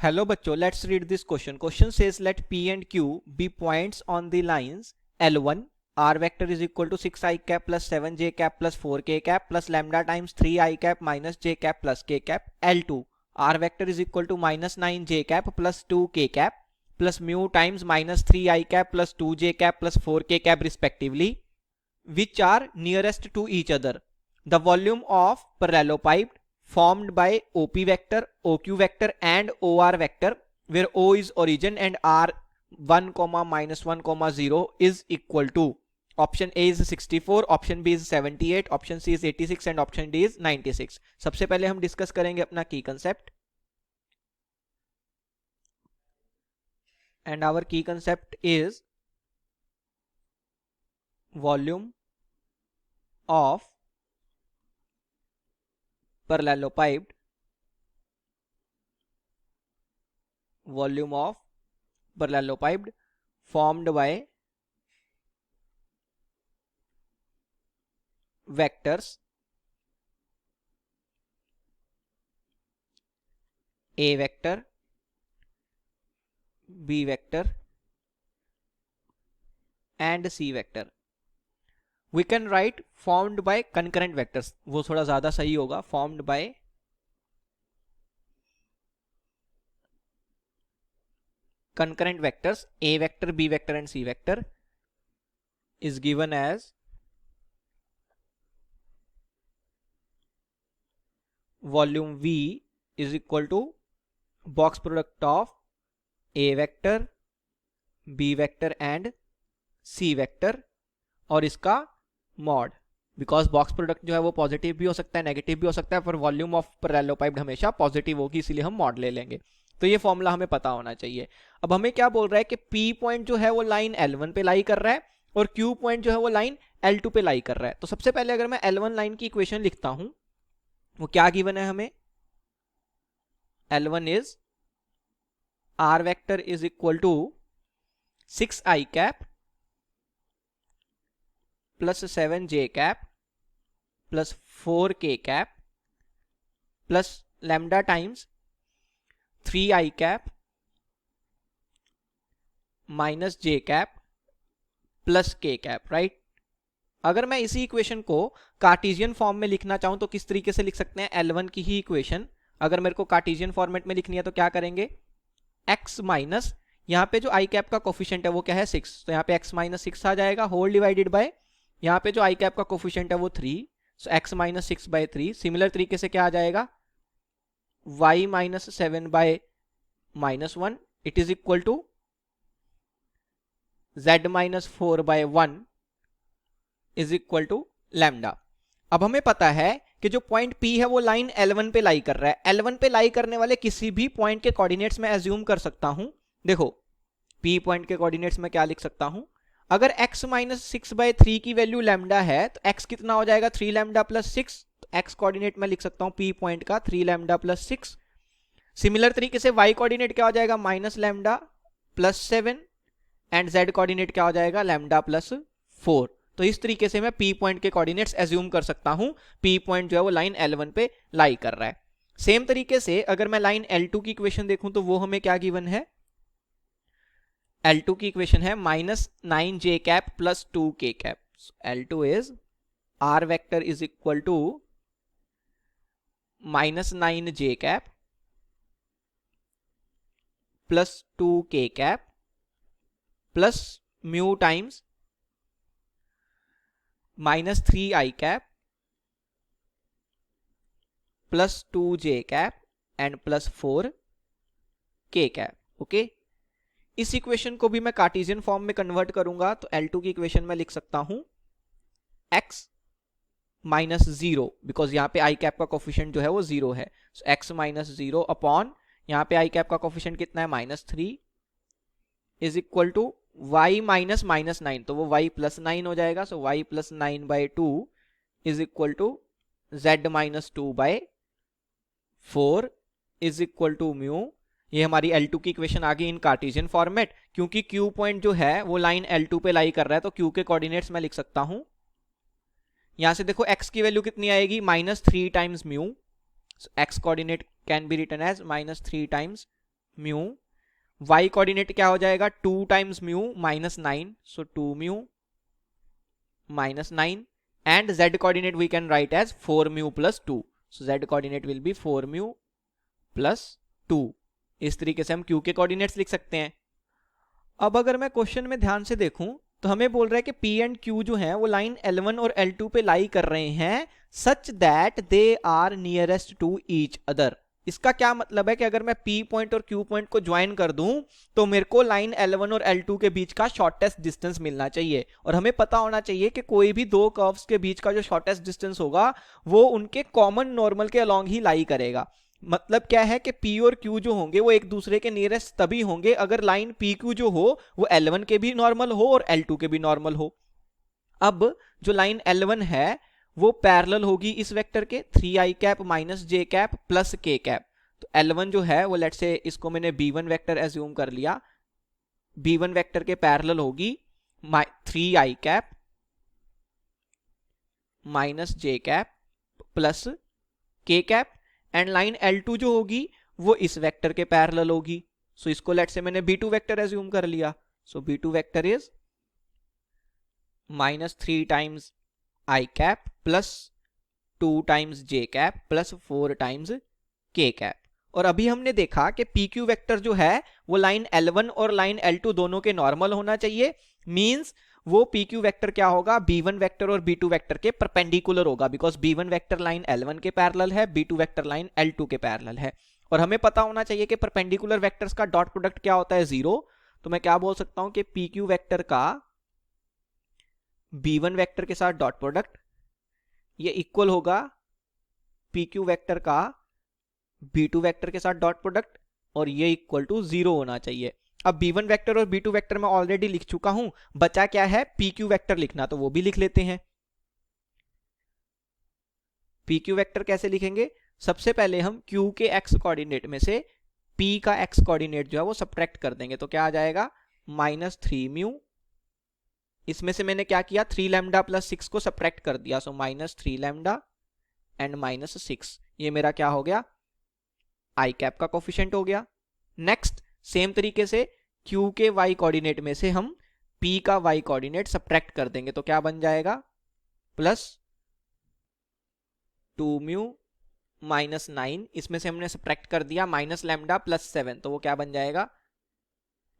Hello बच्चों, let's read this question. Question says let P and Q be points on the lines L1. R vector is equal to 6 I cap plus 7 j cap plus 4 k cap plus lambda times 3 I cap minus j cap plus k cap. L2. R vector is equal to minus 9 j cap plus 2 k cap plus mu times minus 3 I cap plus 2 j cap plus 4 k cap respectively, which are nearest to each other. The volume of parallelepiped formed by OP vector, OQ vector and OR vector, where O is origin and R 1, minus 1, 0 is equal to. Option A is 64, option B is 78, option C is 86 and option D is 96. सबसे पहले हम discuss करेंगे अपना की concept, and our key concept is volume of parallelepiped formed by vectors A vector, B vector and C vector. We can write formed by concurrent vectors, वो थोड़ा ज़्यादा सही होगा. Formed by concurrent vectors A vector, B vector and C vector is given as volume V is equal to box product of A vector, B vector and C vector और इसका mod. Because box product जो है वो positive भी हो सकता है, negative भी हो सकता है, पर वॉल्यूम ऑफ पैरेललोपाइड हमेशा पॉजिटिव होगी, इसीलिए हम मॉड ले लेंगे. तो ये फॉर्मूला हमें पता होना चाहिए. अब हमें क्या बोल रहा है कि P पॉइंट जो है वो लाइन L1 पे लाई कर रहा है और Q पॉइंट जो है वो लाइन L2 पे लाई कर रहा है. तो सबसे पहले अगर मैं L1 लाइन की इक्वेशन लिखता हूं, वो क्या गिवन है हमें. L1 is R vector is equal to 6 I cap plus 7 j cap plus 4 k cap plus lambda times 3 I cap minus j cap plus k cap, right. अगर मैं इसी इक्वेशन को कार्टेशियन फॉर्म में लिखना चाहूं तो किस तरीके से लिख सकते हैं. L1 की ही इक्वेशन अगर मेरे को कार्टेशियन फॉर्मेट में लिखनी है तो क्या करेंगे, x माइनस यहाँ पे जो आई कैप का कोफिशिएंट है वो क्या है 6, तो यहाँ पे x माइनस 6 आ जाएगा होल डिवाइडेड बाय यहाँ पे जो आई कैप का कोफिशिएंट है वो 3, so x minus 6 by 3. Similar तरीके से क्या आ जाएगा y minus 7 by minus 1 it is equal to z minus 4 by 1 is equal to lambda. अब हमें पता है कि जो पॉइंट P है वो लाइन L1 पे लाई कर रहा है. L1 पे लाई करने वाले किसी भी पॉइंट के कोऑर्डिनेट्स में एज्यूम कर सकता हूं. देखो P पॉइंट के कोऑर्डिनेट्स में क्या लिख सकता हूं, अगर x माइनस 6 बाय 3 की वैल्यू लैम्डा है तो x कितना हो जाएगा 3 लैम्डा प्लस 6. तो x कोऑर्डिनेट में लिख सकता हूं P पॉइंट का 3 लैम्डा प्लस 6. सिमिलर तरीके से y कोऑर्डिनेट क्या हो जाएगा minus lambda plus 7 and z coordinate क्या हो जाएगा लैम्डा प्लस 4. तो इस तरीके से मैं P पॉइंट के कोऑर्डिनेट्स एज्यूम कर सकता हूं. P पॉइंट जो है वो लाइन L1 पे लाई कर रहा है. सेम तरीके से अगर मैं लाइन L2 की इक्वेशन देखूं तो वो हमें क्या गिवन है, L2 की इक्वेशन है minus 9 j cap plus 2 k cap. L2 is R vector is equal to minus 9 j cap plus 2 k cap plus mu times minus 3 I cap plus 2 j cap and plus 4 k cap. Okay, इस equation को भी मैं Cartesian form में convert करूंगा तो L2 की equation में लिख सकता हूं x माइनस 0, बिकॉज यहां पे आई कैप का कोफिशिएंट जो है वो 0 है. सो x माइनस 0 अपॉन यहां पे आई कैप का कोफिशिएंट कितना है minus 3 is equal to y minus minus 9, तो वो y प्लस 9 हो जाएगा. So y plus 9 by 2 is equal to z minus 2 by 4 is equal to mu. ये हमारी L2 की इक्वेशन आ गई इन कार्टेशियन फॉर्मेट. क्योंकि Q पॉइंट जो है वो लाइन L2 पे लाई कर रहा है तो Q के कोऑर्डिनेट्स मैं लिख सकता हूं. यहां से देखो x की वैल्यू कितनी आएगी minus 3 times mu. X coordinate can be written as minus 3 times mu, y coordinate क्या हो जाएगा 2 times mu minus 9, so 2 mu minus 9, and z coordinate we can write as 4 mu plus 2, so z coordinate will be 4 mu plus 2. इस तरीके से हम q के coordinates लिख सकते हैं. अब अगर मैं क्वेश्चन में ध्यान से देखूं तो हमें बोल रहा है कि p एंड q जो है वो लाइन L1 और L2 पे लाई कर रहे हैं such that they are nearest to each other. इसका क्या मतलब है कि अगर मैं P पॉइंट और Q पॉइंट को ज्वाइन कर दूं तो मेरे को लाइन L1 और L2 के बीच का शॉर्टेस्ट डिस्टेंस मिलना चाहिए, और हमें पता होना चाहिए कि कोई भी दो कर्व्स के बीच का जो शॉर्टेस्ट डिस्टेंस होगा वो उनके कॉमन नॉर्मल के अलोंग ही लाई करेगा. मतलब क्या है कि P और Q जो होंगे वो एक दूसरे के नियरेस्ट तभी होंगे अगर लाइन PQ जो हो वो L1 के भी नॉर्मल हो और L2 के भी नॉर्मल हो. अब जो लाइन L1 है वो पैरेलल होगी इस वेक्टर के 3i कैप माइनस जे कैप प्लस के कैप. तो L1 जो है वो लेट से इसको मैंने B1 वेक्टर एज्यूम कर लिया, B1 वेक्टर के पैरेलल होगी 3i कैप माइनस जे कैप प्लस के कैप, एंड लाइन L2 जो होगी वो इस वेक्टर के पैरेलल होगी. सो इसको लेट से मैंने B2 वेक्टर एज्यूम कर लिया. सो B2 vector is minus 3 times i cap plus 2 times j cap plus 4 times k cap. और अभी हमने देखा कि pq वेक्टर जो है वो लाइन L1 और लाइन L2 दोनों के नॉर्मल होना चाहिए. मींस वो pq वेक्टर क्या होगा b1 वेक्टर और b2 वेक्टर के परपेंडिकुलर होगा, because b1 vector line L1 के पैरेलल है, b2 वेक्टर लाइन L2 के पैरेलल है. और हमें पता होना चाहिए कि परपेंडिकुलर वेक्टर्स का डॉट प्रोडक्ट क्या होता है 0. तो मैं क्या बोल सकता हूं कि pq वेक्टर का b1 वेक्टर के साथ डॉट प्रोडक्ट ये इक्वल होगा pq वेक्टर का b2 वेक्टर के साथ डॉट प्रोडक्ट, और ये इक्वल टू 0 होना चाहिए. अब b1 वेक्टर और b2 वेक्टर मैं ऑलरेडी लिख चुका हूं, बचा क्या है pq वेक्टर लिखना, तो वो भी लिख लेते हैं. pq वेक्टर कैसे लिखेंगे, सबसे पहले हम q के x कोऑर्डिनेट में से p का x कोऑर्डिनेट जो है वो सब्ट्रैक्ट कर देंगे. तो क्या आ जाएगा माइनस 3 म्यू, इसमें से मैंने क्या किया 3 लैम्डा प्लस 6 को सब्ट्रैक्ट कर दिया, so minus 3 lambda and minus 6. ये मेरा क्या हो गया आई कैप का कोफिशिएंट हो गया. नेक्स्ट सेम तरीके से Q के y कोऑर्डिनेट में से हम P का y कोऑर्डिनेट सब्ट्रैक्ट कर देंगे. तो क्या बन जाएगा प्लस 2 म्यू माइनस 9, इसमें से हमने सब्ट्रैक्ट कर दिया माइनस लैम्डा प्लस 7, तो वो क्या बन जाएगा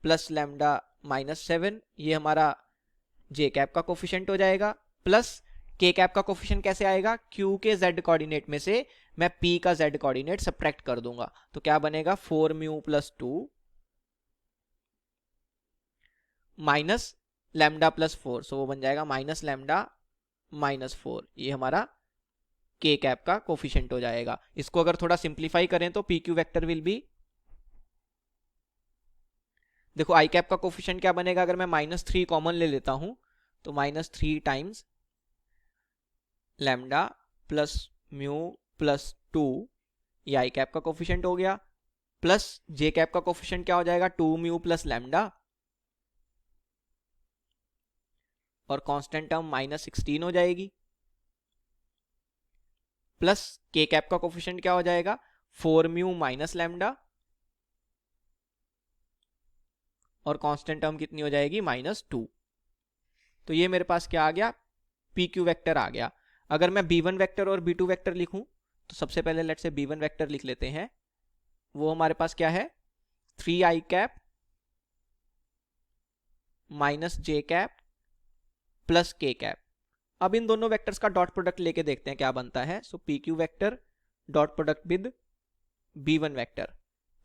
प्लस लैम्डा माइनस 7. ये हमारा जे कैप का कोफिशिएंट हो जाएगा. प्लस के कैप का कोफिशिएंट कैसे आएगा, Q के z कोऑर्डिनेट में से मैं P का z कोऑर्डिनेट सब्ट्रैक्ट कर दूंगा. तो क्या बनेगा 4 mu plus 2 minus lambda plus 4, सो वो बन जाएगा माइनस लैम्डा माइनस 4. ये हमारा के कैप का कोफिशिएंट हो जाएगा. इसको अगर थोड़ा सिंप्लीफाई करें तो PQ वेक्टर विल बी, देखो आई कैप का कोफिशिएंट क्या बनेगा अगर मैं माइनस 3 कॉमन ले लेता हूं तो minus 3 times lambda plus mu plus 2, ये आई कैप का कोफिशिएंट हो गया. प्लस जे कैप का कोफिशिएंट क्या हो जाएगा 2 म्यू प्लस लैम्डा, और कांस्टेंट टर्म माइनस 16 हो जाएगी. प्लस के कैप का कोफिशिएंट क्या हो जाएगा 4 म्यू माइनस लैम्डा, और कांस्टेंट टर्म कितनी हो जाएगी माइनस 2. तो ये मेरे पास क्या आ गया PQ वेक्टर आ गया. अगर मैं B1 वेक्टर और B2 वेक्टर लिखूं तो सबसे पहले लेट से B1 वेक्टर लिख लेते हैं. वो हमारे पास क्या है 3i कैप माइनस जे कैप प्लस के कैप. अब इन दोनों वेक्टर्स का डॉट प्रोडक्ट लेके देखते हैं क्या बनता है. सो PQ vector dot product with B1 vector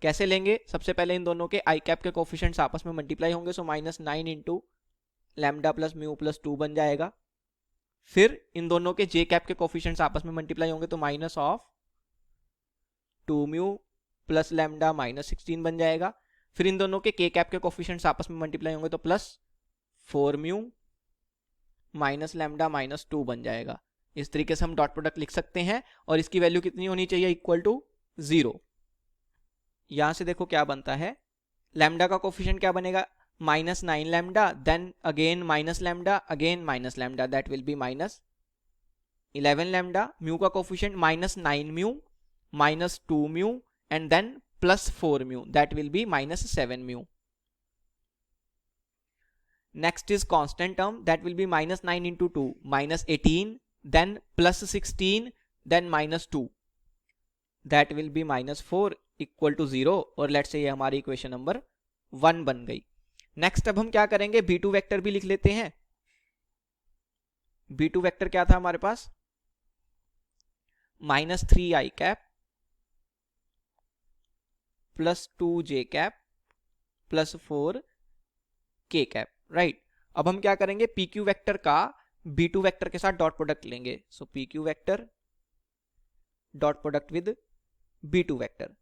कैसे लेंगे, सबसे पहले इन दोनों के आई कैप के कोफिशिएंट्स आपस में मल्टीप्लाई होंगे. So minus 9 into lambda plus mu plus 2 बन जाएगा. फिर इन दोनों के जे कैप के कोफिशिएंट्स आपस में मल्टीप्लाई होंगे तो minus of 2 mu plus lambda minus 16 बन जाएगा. फिर इन दोनों के कैप के कोफिशिएंट्स आपस में मल्टीप्लाई होंगे तो plus 4 mu minus lambda minus 2 बन जाएगा. इस तरीके से हम डॉट प्रोडक्ट लिख सकते हैं, और इसकी वैल्यू कितनी होनी चाहिए इक्वल टू 0. यहां से देखो क्या बनता है, लैम्डा का कोफिशिएंट क्या बनेगा minus 9 lambda, then again minus lambda, again minus lambda, that will be minus 11 lambda. Mu का coefficient minus 9 mu minus 2 mu and then plus 4 mu, that will be minus 7 mu. Next is constant term, that will be minus 9 into 2, minus 18, then plus 16, then minus 2, that will be minus 4 equal to 0. और let's say ये हमारी equation number 1 बन गई. Next अब हम क्या करेंगे, b2 vector भी लिख लेते हैं. b2 वेक्टर क्या था हमारे पास, minus 3i cap plus 2j cap plus 4k cap, right. अब हम क्या करेंगे, pq वेक्टर का b2 वेक्टर के साथ डॉट प्रोडक्ट लेंगे. सो pq vector dot product with b2 vector,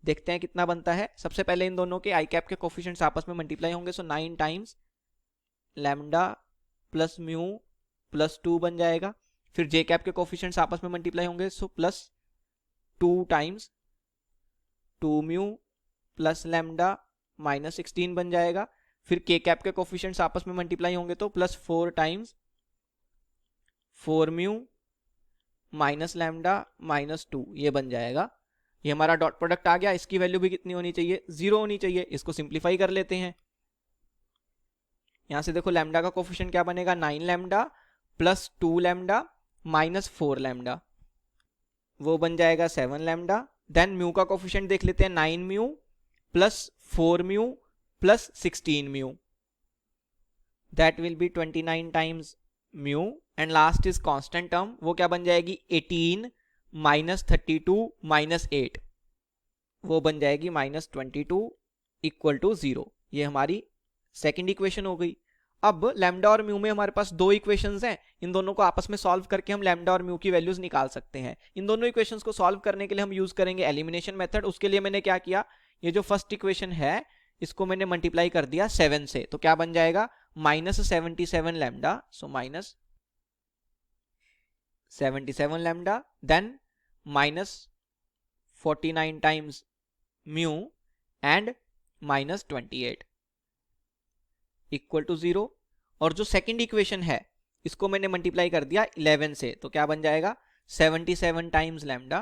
देखते हैं कितना बनता है. सबसे पहले इन दोनों के आई कैप के कोफिशिएंट्स आपस में मल्टीप्लाई होंगे. सो 9 times lambda plus mu plus 2 बन जाएगा. फिर जे कैप के कोफिशिएंट्स आपस में मल्टीप्लाई होंगे. So plus 2 times 2 mu plus lambda minus 16 बन जाएगा. फिर के कैप के कोफिशिएंट्स आपस में मल्टीप्लाई होंगे तो plus 4 times 4 mu minus lambda minus 2 ये बन जाएगा. ये हमारा डॉट प्रोडक्ट आ गया. इसकी वैल्यू भी कितनी होनी चाहिए, 0 होनी चाहिए. इसको सिंप्लीफाई कर लेते हैं. यहां से देखो लैम्डा का कोफिशिएंट क्या बनेगा, 9 lambda plus 2 lambda minus 4 lambda, वो बन जाएगा 7 लैम्डा. देन म्यू का कोफिशिएंट देख लेते हैं, 9 mu plus 4 mu plus 16 mu, that will B 29 times mu. And last is constant term, वो क्या बन जाएगी, 18 माइनस 32 माइनस 8, वो बन जाएगी माइनस 22 इक्वल टू 0. ये हमारी सेकेंड इक्वेशन हो गई. अब लैम्डा और म्यू में हमारे पास दो इक्वेशंस हैं. इन दोनों को आपस में सॉल्व करके हम लैम्डा और म्यू की वैल्यूज निकाल सकते हैं. इन दोनों इक्वेशंस को सॉल्व करने के लिए हम यूज करेंगे एलिमिनेशन मेथड. उसके लिए मैंने क्या किया, ये जो फर्स्ट इक्वेशन है इसको मैंने मल्टीप्लाई कर दिया 7 से. तो क्या बन जाएगा, minus 77 lambda, so minus 77 lambda, then minus 49 times mu and minus 28 equal to 0. और जो सेकंड इक्वेशन है इसको मैंने मल्टीप्लाई कर दिया 11 से. तो क्या बन जाएगा, 77 times lambda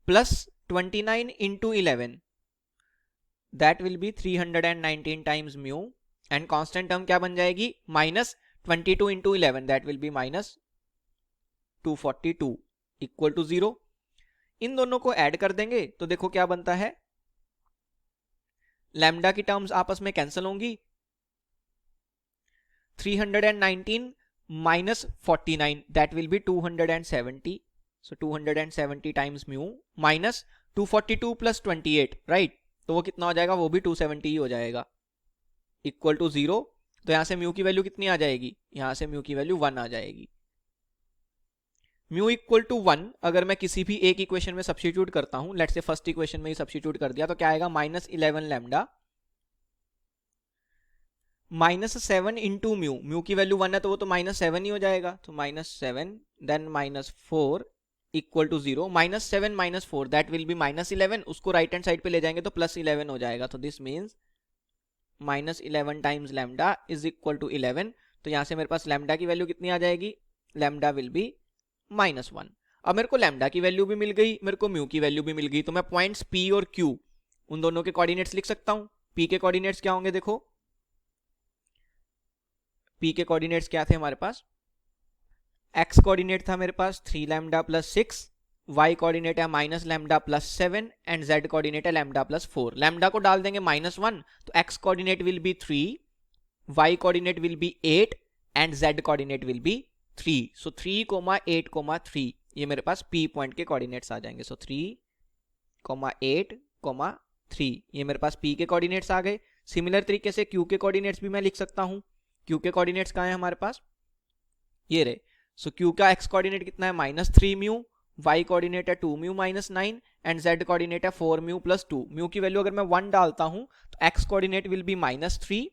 plus 29 into 11, that will be 319 times mu. And constant term क्या बन जाएगी, minus 22 into 11, that will be minus 242 equal to 0. इन दोनों को ऐड कर देंगे तो देखो क्या बनता है, लैम्डा की टर्म्स आपस में कैंसिल होंगी. 319 minus 49, that will B 270. So 270 times mu minus 242 plus 28, right. तो वो कितना हो जाएगा, वो भी 270 ही हो जाएगा इक्वल टू 0. तो यहां से म्यू की वैल्यू कितनी आ जाएगी, यहां से म्यू की वैल्यू 1 आ जाएगी. म्यू इक्वल टू 1 अगर मैं किसी भी एक इक्वेशन में सब्स्टिट्यूट करता हूं, लेट्स से फर्स्ट इक्वेशन में ही सब्स्टिट्यूट कर दिया, तो क्या आएगा, minus 11 lambda minus 7 into mu. Mu की वैल्यू 1 है तो वो तो माइनस 7 ही हो जाएगा. तो minus 7 then minus 4 equal to 0. Minus 7 minus 4, that will be minus 11. उसको राइट हैंड साइड पे ले जाएंगे तो प्लस 11 हो जाएगा. तो this means minus 11 times lambda is equal to 11. तो यहां से मेरे पास लैम्डा की वैल्यू कितनी आ जाएगी, लैम्डा विल बी माइनस 1. अब मेरे को लैम्डा की वैल्यू भी मिल गई, मेरे को म्यू की वैल्यू भी मिल गई. तो मैं पॉइंट्स P और Q उन दोनों के कोऑर्डिनेट्स लिख सकता हूं. P के कोऑर्डिनेट्स क्या होंगे, देखो P के कोऑर्डिनेट्स क्या थे हमारे पास, x कोऑर्डिनेट था मेरे पास 3 लैम्डा प्लस 6, y कोऑर्डिनेट है minus lambda plus 7 and z coordinate है लैम्डा प्लस 4. लैम्डा को डाल देंगे माइनस 1, तो x coordinate will be 3, y coordinate will be 8 and z coordinate will be 3. सो 3, 8, 3 ये मेरे पास P पॉइंट के कोऑर्डिनेट्स आ जाएंगे. सो 3, 8, 3 ये मेरे पास P के कोऑर्डिनेट्स आ गए. सिमिलर तरीके से Q के कोऑर्डिनेट्स भी मैं लिख सकता हूं. Q के कोऑर्डिनेट्स कहां है हमारे पास, ये रहे. सो Q का x कोऑर्डिनेट कितना है, माइनस 3 म्यू, y कोऑर्डिनेट है 2 mu minus 9 and z coordinate है 4 म्यू प्लस 2. म्यू की वैल्यू अगर मैं 1 डालता हूं तो x coordinate will be minus 3,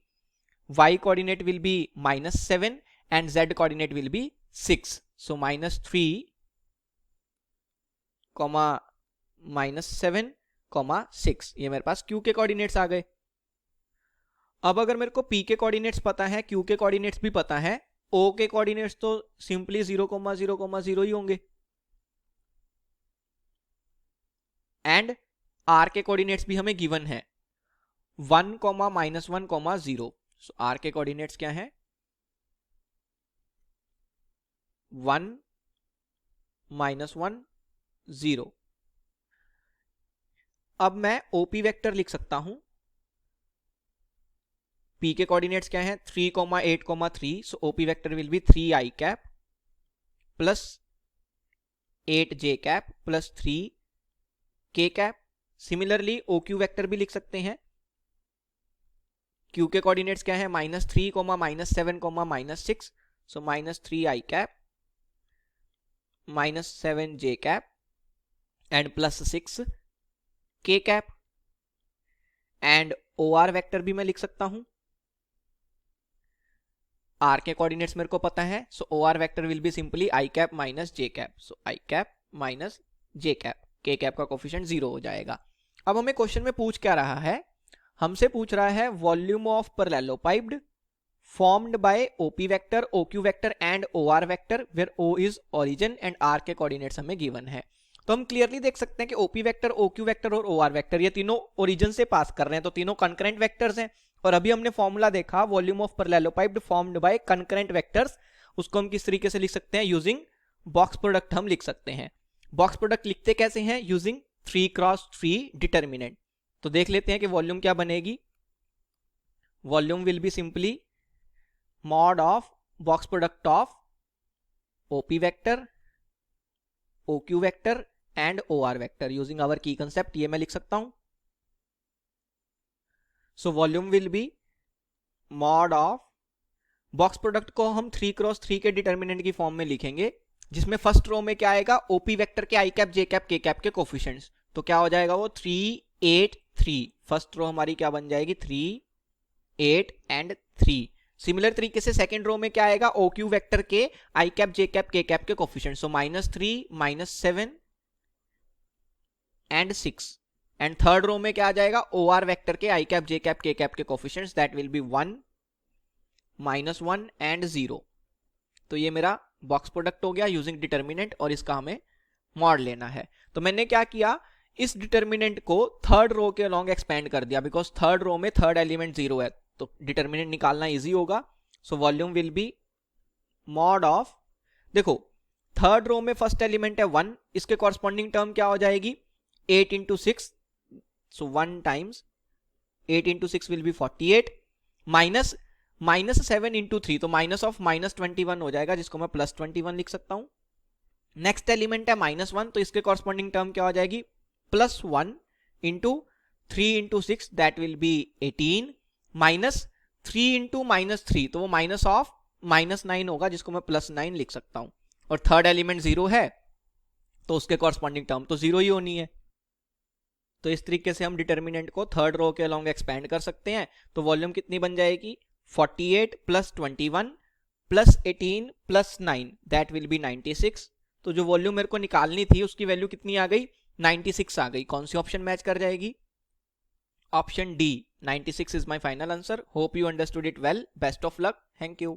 y coordinate will be minus 7 and z coordinate will be 6. So minus 3 minus 7 6 ये मेरे पास Q के कोऑर्डिनेट्स आ गए. अब अगर मेरे को P के कोऑर्डिनेट्स पता है, Q के कोऑर्डिनेट्स भी पता है, O के कोऑर्डिनेट्स तो सिंपली 0, 0, 0 ही होंगे. एंड आर के कोऑर्डिनेट्स भी हमें गिवन है 1, -1, 0। सो आर के कोऑर्डिनेट्स क्या है 1, -1, 0। अब मैं OP वेक्टर लिख सकता हूं। P के कोऑर्डिनेट्स क्या है 3, 8, 3। सो OP vector will be 3i cap plus 8j cap plus 3k cap. Similarly OQ vector भी लिख सकते हैं। Q के कोऑर्डिनेट्स क्या है -3, -7, -6। सो -3i cap -7j cap and plus 6k cap. And OR vector भी मैं लिख सकता हूं। R के कोऑर्डिनेट्स मेरे को पता है। सो OR vector will be simply i cap minus j cap. So i cap minus j cap, k cap का कोफिशिएंट 0 हो जाएगा। अब हमें क्वेश्चन में पूछ क्या रहा है, हमसे पूछ रहा है volume of parallelepiped formed by OP vector, OQ vector and OR vector where O is origin and R के कोऑर्डिनेट्स हमें गिवन है। तो हम क्लियरली देख सकते हैं कि OP वेक्टर, OQ वेक्टर और OR वेक्टर ये तीनों ओरिजिन से पास कर रहे हैं, तो तीनों कंकरेंट वेक्टर्स हैं। और अभी हमने फॉर्मूला देखा volume of parallelepiped formed by concurrent vectors, उसको हम किस तरीके से लिख सकते हैं यूजिंग बॉक्स प्रोडक्ट हम लिख सकते हैं। बॉक्स प्रोडक्ट लिखते कैसे हैं यूजिंग 3x3 डिटर्मिनेंट। तो देख लेते हैं कि वॉल्यूम क्या बनेगी। Volume will be simply mod of box product of OP vector, OQ vector and OR vector using our key concept। ये मैं लिख सकता हूं। So volume will be mod of box product को हम 3x3 के डिटर्मिनेंट की फॉर्म में लिखेंगे, जिसमें फर्स्ट रो में क्या आएगा OP वेक्टर के i cap, j cap, k cap के कोफिशिएंट्स। तो क्या हो जाएगा वो 3, 8, 3। फर्स्ट रो हमारी क्या बन जाएगी 3, 8 एंड 3। सिमिलर तरीके से सेकंड रो में क्या आएगा OQ वेक्टर के i cap, j cap, k cap के coefficient. So -3, -7 and 6। And third row में क्या आ जाएगा OR वेक्टर के i cap, j cap, k cap के coefficients, that will be 1, -1 and 0। तो ये मेरा बॉक्स प्रोडक्ट हो गया यूजिंग डिटर्मिनेंट, और इसका हमें मॉड लेना है। तो मैंने क्या किया, इस डिटर्मिनेंट को थर्ड रो के अलोंग एक्सपेंड कर दिया, बिकॉज थर्ड रो में थर्ड एलिमेंट 0 है, तो डिटर्मिनेंट निकालना इजी होगा। So volume will be mod of, देखो थर्ड रो में फर्स्ट एलिमेंट है 1, इसके कॉरस्पॉन्डिंग टर्म क्या हो जाएगी 8 into 6। So 1 times 8 into 6 will be 48 minus -7 into 3, तो माइनस ऑफ -21 हो जाएगा, जिसको मैं +21 लिख सकता हूं। नेक्स्ट एलिमेंट है -1, तो इसके कॉरस्पॉन्डिंग टर्म क्या हो जाएगी +1 into 3 into 6, that will B 18 minus 3 into -3, तो वो माइनस ऑफ -9 होगा, जिसको मैं +9 लिख सकता हूं। और थर्ड एलिमेंट 0 है, तो उसके कॉरस्पॉन्डिंग टर्म तो 0 ही होनी है। तो इस तरीके से हम डिटर्मिनेंट को थर्ड रो के अलोंग एक्सपेंड कर सकते हैं। तो वॉल्यूम कितनी बन जाएगी 48 + 21 + 18 + 9, दैट विल बी 96। तो जो वॉल्यूम मेरे को निकालनी थी उसकी वैल्यू कितनी आ गई 96 आ गई। कौन सी ऑप्शन मैच कर जाएगी, option D 96 is my final answer। Hope you understood it well. Best of luck. Thank you.